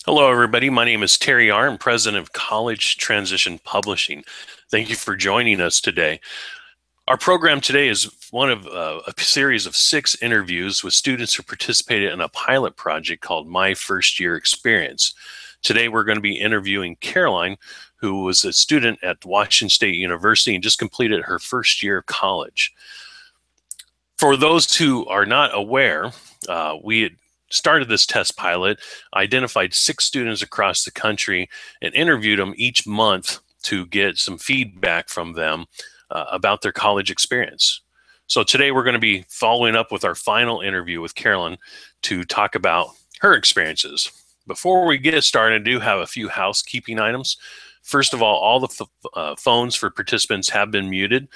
Hello, everybody. My name is Terry Arndt, President of College Transition Publishing. Thank you for joining us today. Our program today is one of a series of 6 interviews with students who participated in a pilot project called My First Year Experience. Today, we're going to be interviewing Caroline, who was a student at Washington State University and just completed her first year of college. For those who are not aware, we had started this test pilot, identified 6 students across the country, and interviewed them each month to get some feedback from them about their college experience. So today we're going to be following up with our final interview with Carolyn to talk about her experiences. Before we get started, I do have a few housekeeping items. First of all the phones for participants have been muted.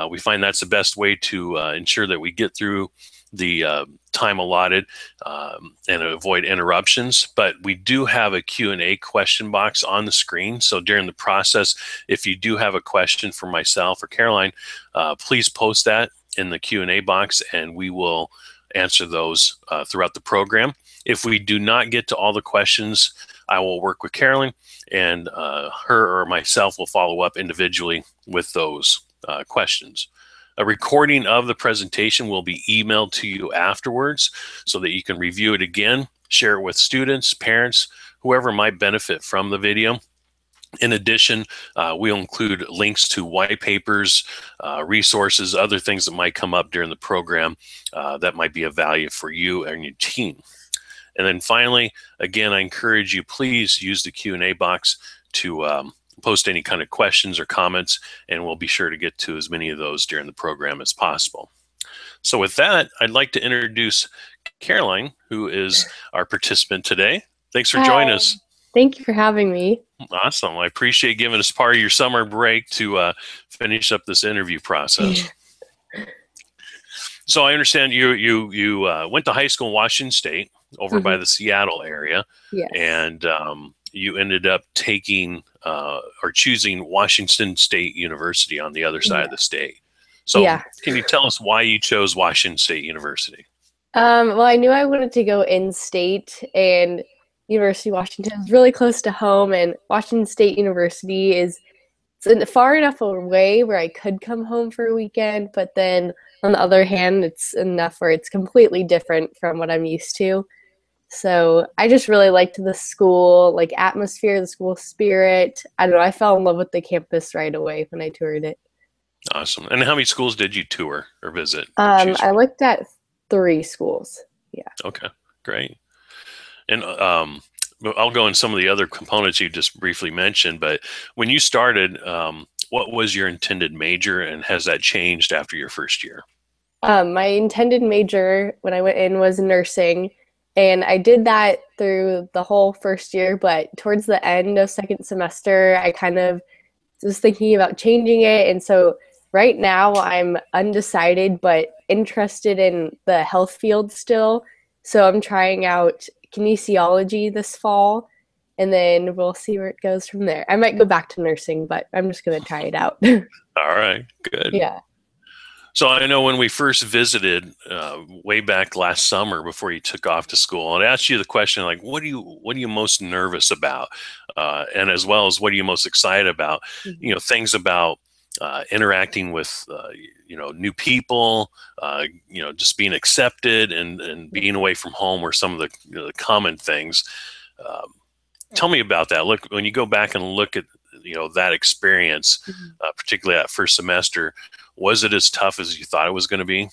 We find that's the best way to ensure that we get through the time allotted and avoid interruptions. But we do have a Q&A question box on the screen. So during the process, if you do have a question for myself or Caroline, please post that in the Q&A box and we will answer those throughout the program. If we do not get to all the questions, I will work with Caroline and her or myself will follow up individually with those questions. A recording of the presentation will be emailed to you afterwards so that you can review it again, share it with students, parents, whoever might benefit from the video. In addition, we'll include links to white papers, resources, other things that might come up during the program that might be of value for you and your team. And then finally, again, I encourage you, please use the Q&A box to post any kind of questions or comments, and we'll be sure to get to as many of those during the program as possible. So with that, I'd like to introduce Caroline, who is our participant today. Thanks for joining us. Thank you for having me. Awesome. I appreciate giving us part of your summer break to finish up this interview process. So I understand you went to high school in Washington State over by the Seattle area. Yes. And you ended up taking or choosing Washington State University on the other side of the state. So can you tell us why you chose Washington State University? Well, I knew I wanted to go in-state, and University of Washington is really close to home, and Washington State University is far enough away where I could come home for a weekend, but then on the other hand, it's enough where it's completely different from what I'm used to. So I just really liked the school, like atmosphere, the school spirit. I don't know, I fell in love with the campus right away when I toured it. Awesome. And how many schools did you tour or visit? I looked at 3 schools. Yeah. Okay, great. And I'll go in some of the other components you just briefly mentioned, but when you started, what was your intended major, and has that changed after your first year? My intended major when I went in was nursing, and I did that through the whole first year, but towards the end of second semester, I kind of was thinking about changing it, and so right now I'm undecided but interested in the health field still. So I'm trying out kinesiology this fall, and then we'll see where it goes from there. I might go back to nursing, but I'm just going to try it out. All right, good. Yeah. So I know when we first visited way back last summer before you took off to school, and I asked you the question like, what are you most nervous about, and as well as what are you most excited about? You know, things about interacting with new people, just being accepted and being away from home were some of the common things. Tell me about that. Look, when you go back and look at that experience, particularly that first semester, was it as tough as you thought it was going to be?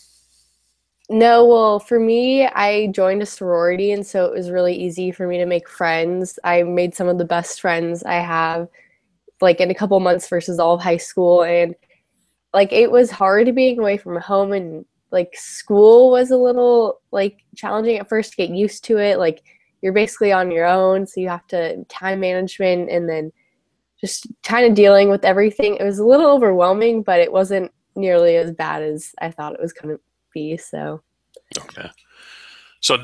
No, well, for me, I joined a sorority, and so it was really easy for me to make friends. I made some of the best friends I have, like in a couple months versus all of high school, and like it was hard being away from home, and like school was a little like challenging at first to get used to it. Like you're basically on your own, so you have to time management and then just kind of dealing with everything. It was a little overwhelming, but it wasn't nearly as bad as I thought it was going to be. So okay. So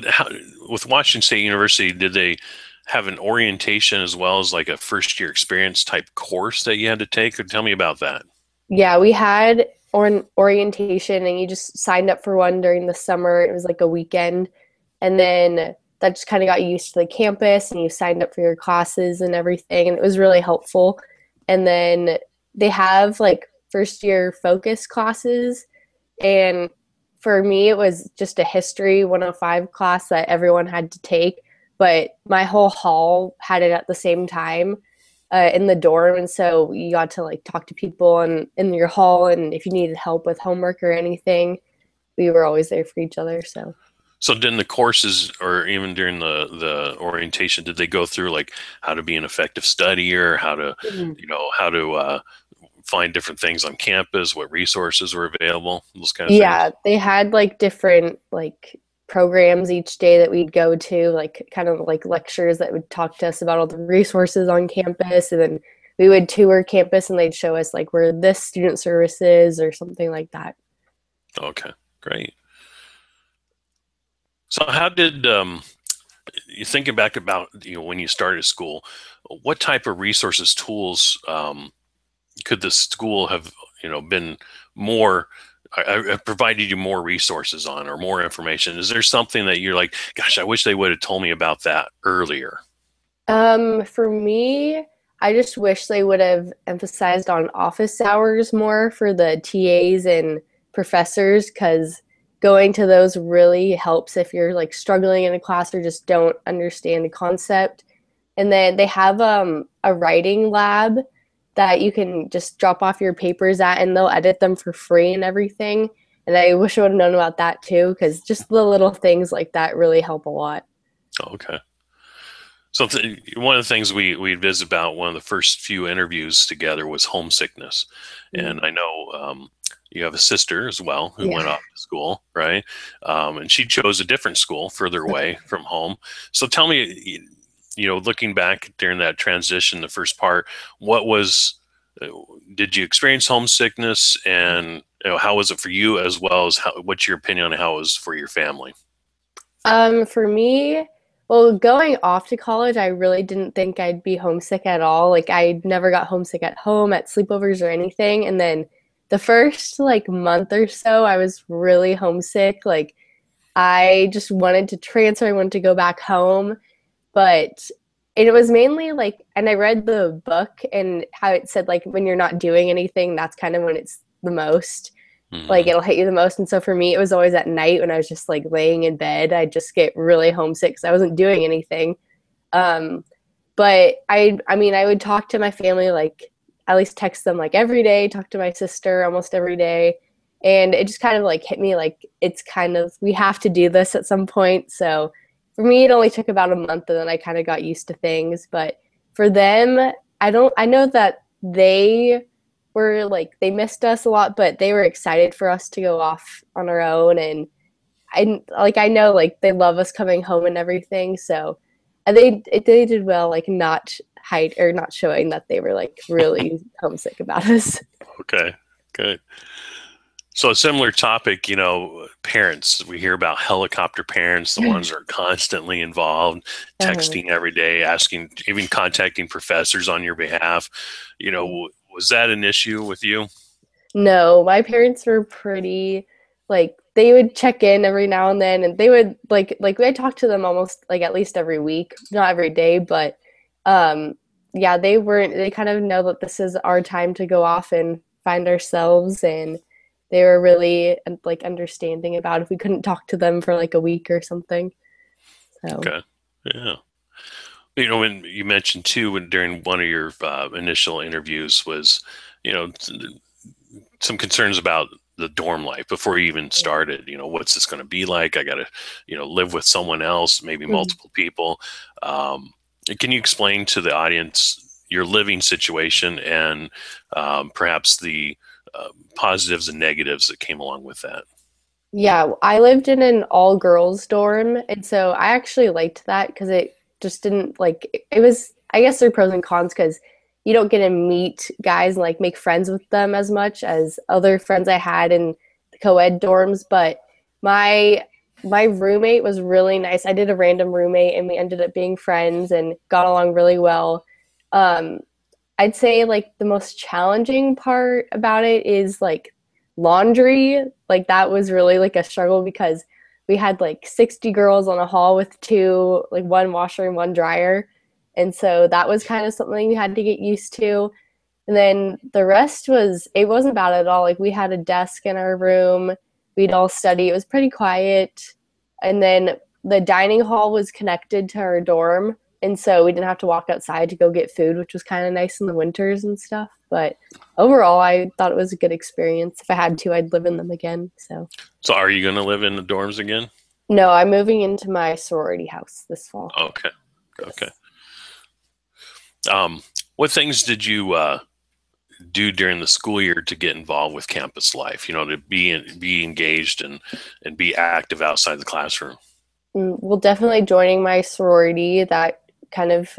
with Washington State University, did they have an orientation as well as like a first year experience type course that you had to take? Or tell me about that. Yeah, we had an orientation, and you just signed up for one during the summer. It was like a weekend. And then that just kind of got you used to the campus and you signed up for your classes and everything. And it was really helpful. And then they have like first year focus classes. And for me, it was just a history 105 class that everyone had to take. But my whole hall had it at the same time in the dorm. And so you got to like talk to people in your hall. And if you needed help with homework or anything, we were always there for each other. So during the courses or even during the orientation, did they go through like how to be an effective studier, how to, Mhm. how to find different things on campus, what resources were available, those kind of Yeah, things? they had like different like programs each day that we'd go to, like kind of like lectures that would talk to us about all the resources on campus, and then we would tour campus and they'd show us like where this student service is or something like that. Okay, great. So how did you thinking back about when you started school, what type of resources, tools could the school have been more provided you more resources on or more information? Is there something that you're like, gosh, I wish they would have told me about that earlier? For me, I just wish they would have emphasized on office hours more for the TAs and professors, because going to those really helps if you're like struggling in a class or just don't understand the concept. And then they have a writing lab that you can just drop off your papers at, and they'll edit them for free and everything. And I wish I would have known about that too, because just the little things like that really help a lot. Okay. So one of the things we visit about one of the first few interviews together was homesickness, Mm. and I know you have a sister as well who Yeah. went off to school, right? And she chose a different school further away from home. So tell me, looking back during that transition, the first part, what was, uh, did you experience homesickness, and how was it for you, as well as what's your opinion on how it was for your family? For me, well, going off to college, I really didn't think I'd be homesick at all. Like I never got homesick at home, at sleepovers or anything. And then the first like month or so, I was really homesick. Like I just wanted to transfer, I wanted to go back home, but it was mainly like, and I read the book and how it said like when you're not doing anything, that's kind of when it's the most like Hmm. it'll hit you the most. And so for me, it was always at night when I was just like laying in bed. I'd just get really homesick because I wasn't doing anything. Um, but I mean, I would talk to my family, like at least text them like every day, talk to my sister almost every day. And it just kind of like hit me like it's kind of, we have to do this at some point. So for me, it only took about a month and then I kind of got used to things. But for them, I know that they were like, they missed us a lot, but they were excited for us to go off on our own. And I know like they love us coming home and everything. So and they did well, like not hide or not showing that they were like really homesick about us. Okay, good. So a similar topic, parents. We hear about helicopter parents, the ones that are constantly involved, Uh-huh. texting every day, asking, even contacting professors on your behalf. Was that an issue with you? No, my parents were pretty like they would check in every now and then and they would like I talked to them almost like at least every week, not every day, but um yeah, they kind of know that this is our time to go off and find ourselves, and they were really like understanding about if we couldn't talk to them for like a week or something. So, Okay, yeah. When you mentioned too, during one of your initial interviews was, some concerns about the dorm life before you even started. What's this going to be like? I got to, live with someone else, maybe mhm. multiple people. Um, can you explain to the audience your living situation and perhaps the positives and negatives that came along with that? Yeah, I lived in an all girls dorm, and so I actually liked that because it just didn't like it was. I guess there are pros and cons because you don't get to meet guys and like make friends with them as much as other friends I had in the co-ed dorms. But my my roommate was really nice. I did a random roommate, and we ended up being friends and got along really well. Um, I'd say like the most challenging part about it is like laundry. Like that was really like a struggle because we had like 60 girls on a hall with two, like one washer and one dryer. And so that was kind of something we had to get used to. And then the rest it wasn't bad at all. Like we had a desk in our room. We'd all study. It was pretty quiet. And then the dining hall was connected to our dorm. And so we didn't have to walk outside to go get food, which was kind of nice in the winters and stuff. But overall, I thought it was a good experience. If I had to, I'd live in them again. So are you going to live in the dorms again? no, I'm moving into my sorority house this fall. Okay. Okay. What things did you do during the school year to get involved with campus life? To be engaged and be active outside the classroom. Well, definitely joining my sorority, that kind of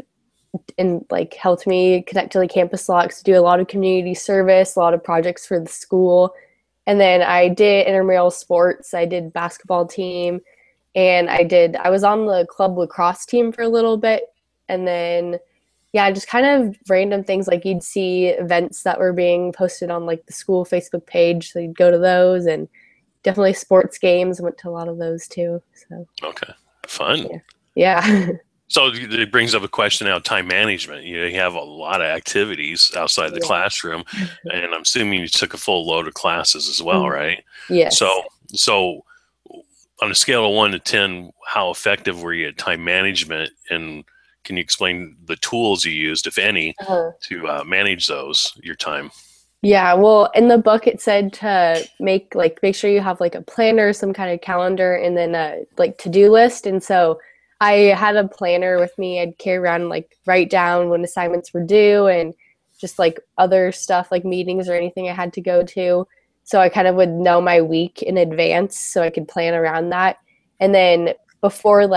helped me connect to the campus a lot, to do a lot of community service, a lot of projects for the school. And then I did intramural sports. I did basketball team, and I was on the club lacrosse team for a little bit. And then just kind of random things, like you'd see events that were being posted on like the school Facebook page, so you'd go to those, and definitely sports games. I went to a lot of those too. So okay, fun. Yeah. So it brings up a question now: time management. You have a lot of activities outside the classroom, and I'm assuming you took a full load of classes as well, right? Yes. So on a scale of 1 to 10, how effective were you at time management, and can you explain the tools you used, if any, to manage your time? Yeah, well, in the book it said to make sure you have like a planner, some kind of calendar, and then a to-do list. And so I had a planner with me. I'd carry around and write down when assignments were due, and just other stuff like meetings or anything I had to go to. So I kind of would know my week in advance so I could plan around that. And then before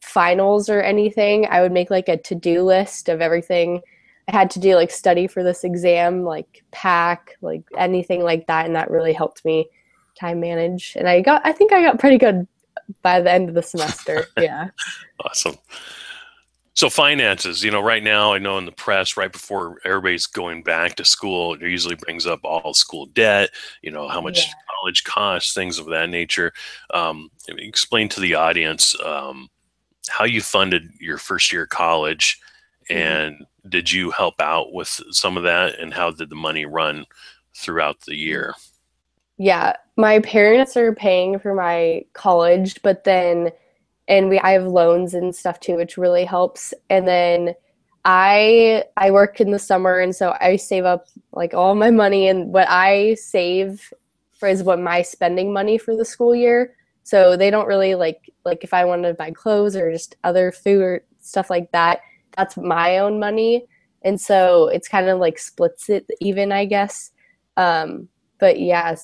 finals or anything, I would make a to-do list of everything I had to do, study for this exam, pack, anything like that. And that really helped me time manage. And I think I got pretty good by the end of the semester. Yeah. Awesome. So finances, right now, I know in the press, right before everybody's going back to school, it usually brings up all school debt, how much college costs, things of that nature. Explain to the audience how you funded your first year of college, and did you help out with some of that, and how did the money run throughout the year? Yeah, my parents are paying for my college, but then I have loans and stuff too, which really helps. And then I work in the summer, and so I save up all my money, and what I save for is what my spending money for the school year. So they don't really like if I wanted to buy clothes or just other food or stuff like that, that's my own money. And so it's kind of splits it even, I guess. But yeah,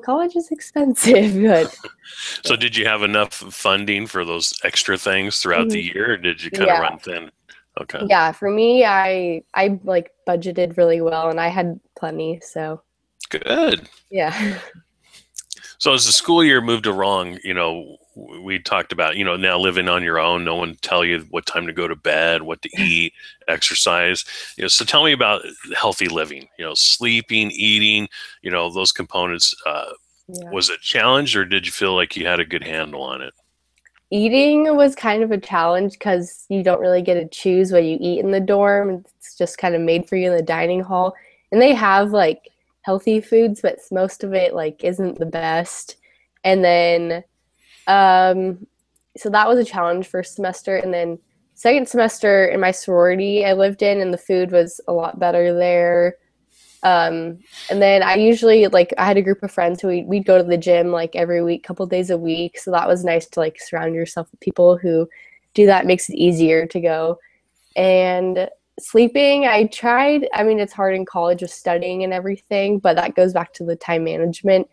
college is expensive. But so did you have enough funding for those extra things throughout the year, or did you kind of run thin? Okay. Yeah, for me, I budgeted really well, and I had plenty. So good. Yeah. So as the school year moved along, we talked about, now living on your own, no one tell you what time to go to bed, what to eat, exercise. So tell me about healthy living, sleeping, eating, those components. Was it a challenge, or did you feel like you had a good handle on it? Eating was kind of a challenge because you don't really get to choose what you eat in the dorm. It's just kind of made for you in the dining hall. And they have healthy foods, but most of it isn't the best. And then so that was a challenge first semester. And then second semester in my sorority I lived in, and the food was a lot better there. And then I usually I had a group of friends who we'd go to the gym every week, couple days a week. So that was nice to surround yourself with people who do that. It makes it easier to go. And sleeping, I tried. I mean, it's hard in college with studying and everything, but that goes back to the time management.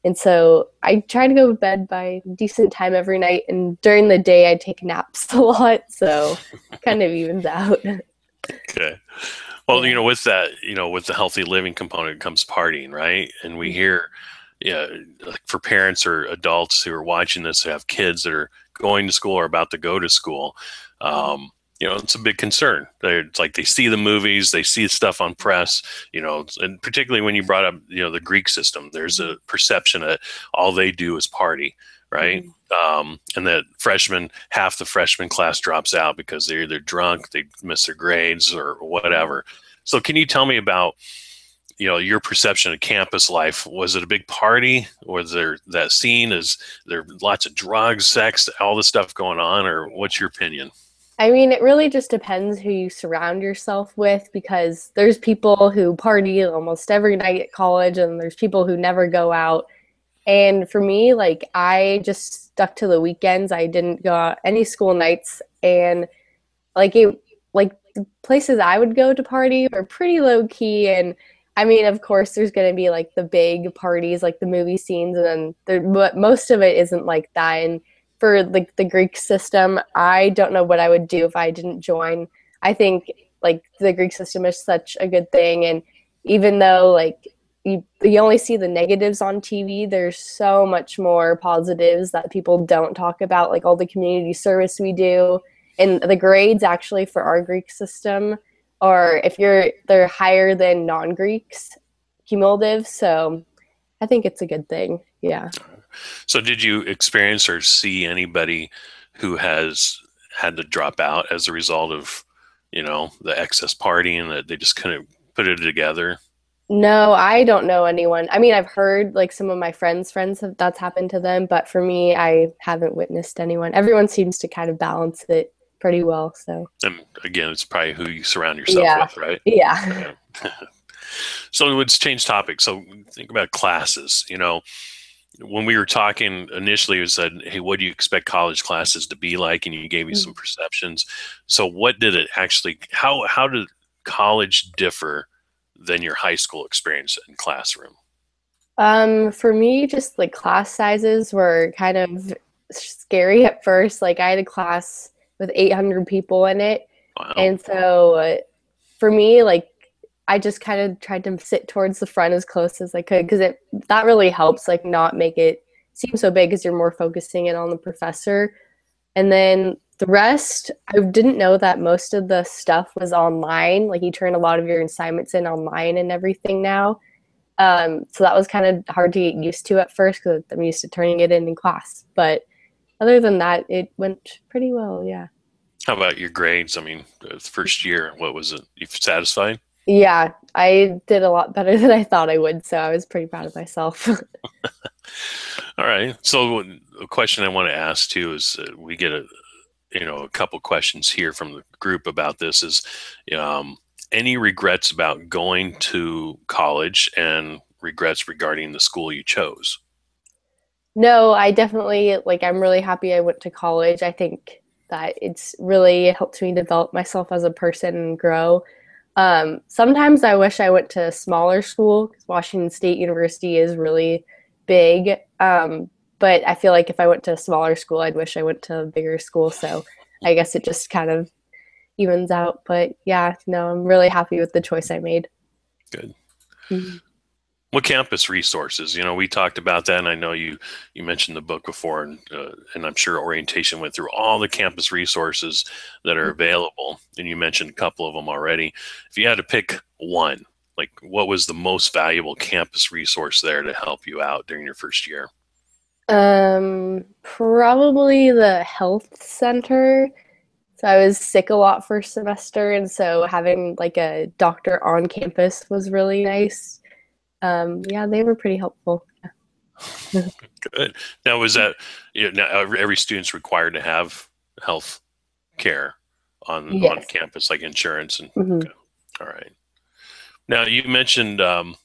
And so I try to go to bed by a decent time every night. And during the day, I take naps a lot. So kind of evens out. Okay. Well, with that, with the healthy living component comes partying, right? And we hear, for parents or adults who are watching this who have kids that are going to school or about to go to school, it's a big concern. It's they see the movies, they see stuff on press, and particularly when you brought up, the Greek system, there's a perception that all they do is party. right? Mhm. And that half the freshman class drops out because they're either drunk, they miss their grades, or whatever. So can you tell me about, your perception of campus life? Was it a big party? Was there that scene? Is there lots of drugs, sex, all this stuff going on, or what's your opinion? I mean, it really just depends who you surround yourself with because there's people who party almost every night at college and there's people who never go out. And for me, like I just stuck to the weekends. I didn't go out any school nights and like the places I would go to party were pretty low key and I mean, of course there's going to be like the big parties like the movie scenes and then but most of it isn't like that and for like the Greek system, I don't know what I would do if I didn't join. I think like the Greek system is such a good thing and even though like you only see the negatives on TV. There's so much more positives that people don't talk about, like all the community service we do, and the grades actually for our Greek system, or if they're higher than non-Greeks cumulative. So I think it's a good thing. Yeah. So did you experience or see anybody who has had to drop out as a result of, the excess partying, that they just couldn't put it together? No, I don't know anyone. I mean, I've heard like some of my friends have that's happened to them, but for me, I haven't witnessed anyone. Everyone seems to kind of balance it pretty well. So, And again, it's probably who you surround yourself yeah. with, right? Yeah. Yeah. So let's change topics. So think about classes. When we were talking initially, we said, "Hey, what do you expect college classes to be like?" And you gave me some perceptions. So what did it actually? How did college differ than your high school experience in classroom? For me, just like class sizes were kind of scary at first. Like I had a class with 800 people in it. Wow. And so for me, like I just kind of tried to sit towards the front as close as I could because it that really helps like not make it seem so big because you're more focusing it on the professor. And then the rest, I didn't know that most of the stuff was online. Like you turn a lot of your assignments in online and everything now. So that was kind of hard to get used to at first because I'm used to turning it in class. But other than that, it went pretty well. Yeah. How about your grades? I mean, the first year, what was it? You satisfied? Yeah, I did a lot better than I thought I would. So I was pretty proud of myself. All right. So a question I want to ask too is we get a couple questions here from the group about this is um, any regrets about going to college and regrets regarding the school you chose? No, I definitely like I'm really happy I went to college. I think that it's really helped me develop myself as a person and grow. Sometimes I wish I went to a smaller school because Washington State University is really big. But I feel like if I went to a smaller school, I'd wish I went to a bigger school. So I guess it just kind of evens out. But yeah, no, I'm really happy with the choice I made. Good. Mhm. What campus resources? We talked about that, and I know you mentioned the book before, and I'm sure orientation went through all the campus resources that are available, and you mentioned a couple of them already. If you had to pick one, like what was the most valuable campus resource there to help you out during your first year? Probably the health center. So I was sick a lot first semester, and so having like a doctor on campus was really nice. Yeah, they were pretty helpful. Good. Now, was that now every student's required to have health care on Yes. campus, like insurance and Hmm. okay. All right. Now, you mentioned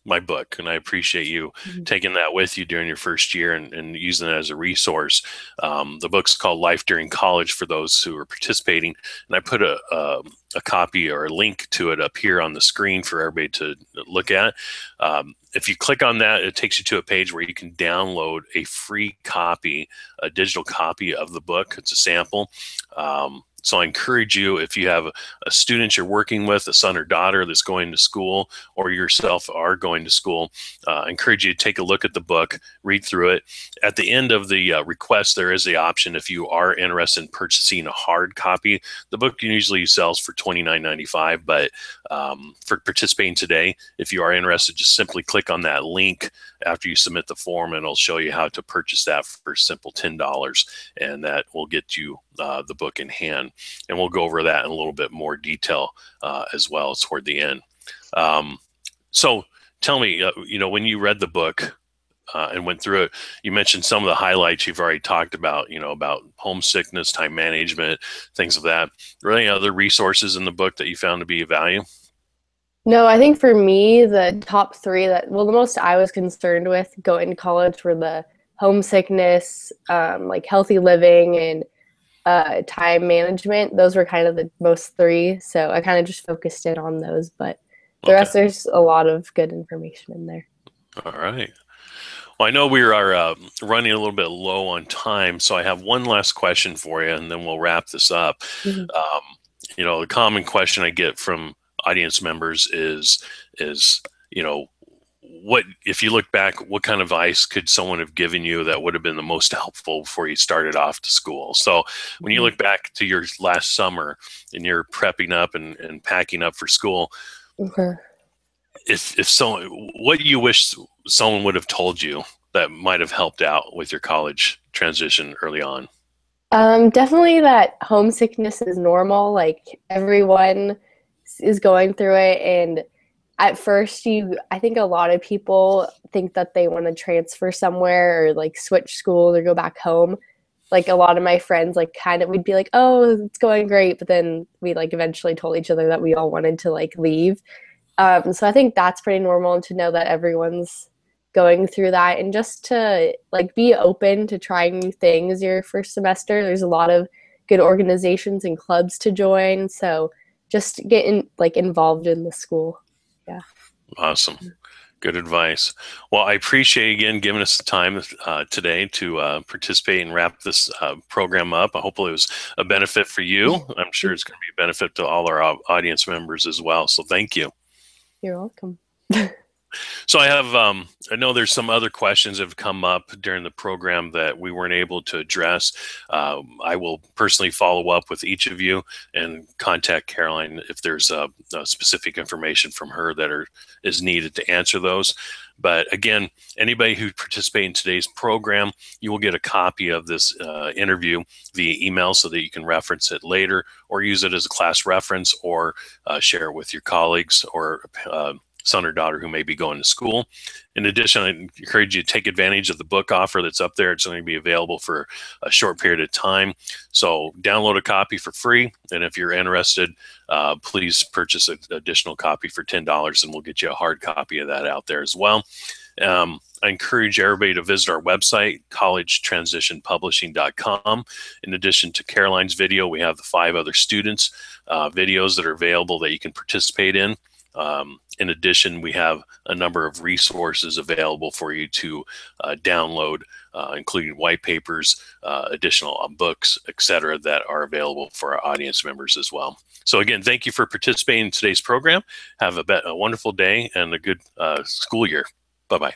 my book, and I appreciate you taking that with you during your first year and using it as a resource. The book's called Life During College for those who are participating, and I put a copy or a link to it up here on the screen for everybody to look at. If you click on that, it takes you to a page where you can download a free copy, a digital copy of the book. It's a sample. So I encourage you, if you have a student you're working with, a son or daughter that's going to school, or yourself are going to school, I encourage you to take a look at the book, read through it. At the end of the request, there is the option if you are interested in purchasing a hard copy. The book usually sells for $29.95, but for participating today, if you are interested, just simply click click on that link after you submit the form, and it'll show you how to purchase that for a simple $10, and that will get you the book in hand. And we'll go over that in a little bit more detail as well toward the end. So tell me, when you read the book and went through it, you mentioned some of the highlights you've already talked about, about homesickness, time management, things of that. Are there any other resources in the book that you found to be of value? No, I think for me, the top three the most I was concerned with going to college were the homesickness, like healthy living, and time management. Those were kind of the most three. So I kind of just focused in on those, but the rest, there's a lot of good information in there. All right. Well, I know we are running a little bit low on time, so I have one last question for you, and then we'll wrap this up. Mm-hmm. The common question I get from audience members is what, if you look back, what kind of advice could someone have given you that would have been the most helpful before you started off to school? So when you look back to your last summer and you're prepping up and packing up for school, what do you wish someone would have told you that might have helped out with your college transition early on? Definitely that homesickness is normal. Like everyone is going through it, and at first I think a lot of people think that they want to transfer somewhere or like switch schools or go back home. Like a lot of my friends, like we'd be like, oh, it's going great, but then we like eventually told each other that we all wanted to like leave. So I think that's pretty normal, and to know that everyone's going through that, and just to like be open to trying new things your first semester. There's a lot of good organizations and clubs to join, so just get involved in the school. Yeah. Awesome. Good advice. Well, I appreciate again giving us the time today to participate and wrap this program up. Hopefully it was a benefit for you. I'm sure it's going to be a benefit to all our audience members as well. So thank you. You're welcome. So I know there's some other questions that have come up during the program that we weren't able to address. I will personally follow up with each of you and contact Caroline if there's specific information from her that is needed to answer those. But again, anybody who participates in today's program, you will get a copy of this interview via email so that you can reference it later or use it as a class reference, or share it with your colleagues or son or daughter who may be going to school. In addition, I encourage you to take advantage of the book offer that's up there. It's going to be available for a short period of time. So download a copy for free. And if you're interested, please purchase an additional copy for $10, and we'll get you a hard copy of that out there as well. I encourage everybody to visit our website, CollegeTransitionPublishing.com. In addition to Caroline's video, we have the 5 other students' videos that are available that you can participate in. In addition, we have a number of resources available for you to download, including white papers, additional books, etc., that are available for our audience members as well. So again, thank you for participating in today's program. Have a wonderful day and a good school year. Bye-bye.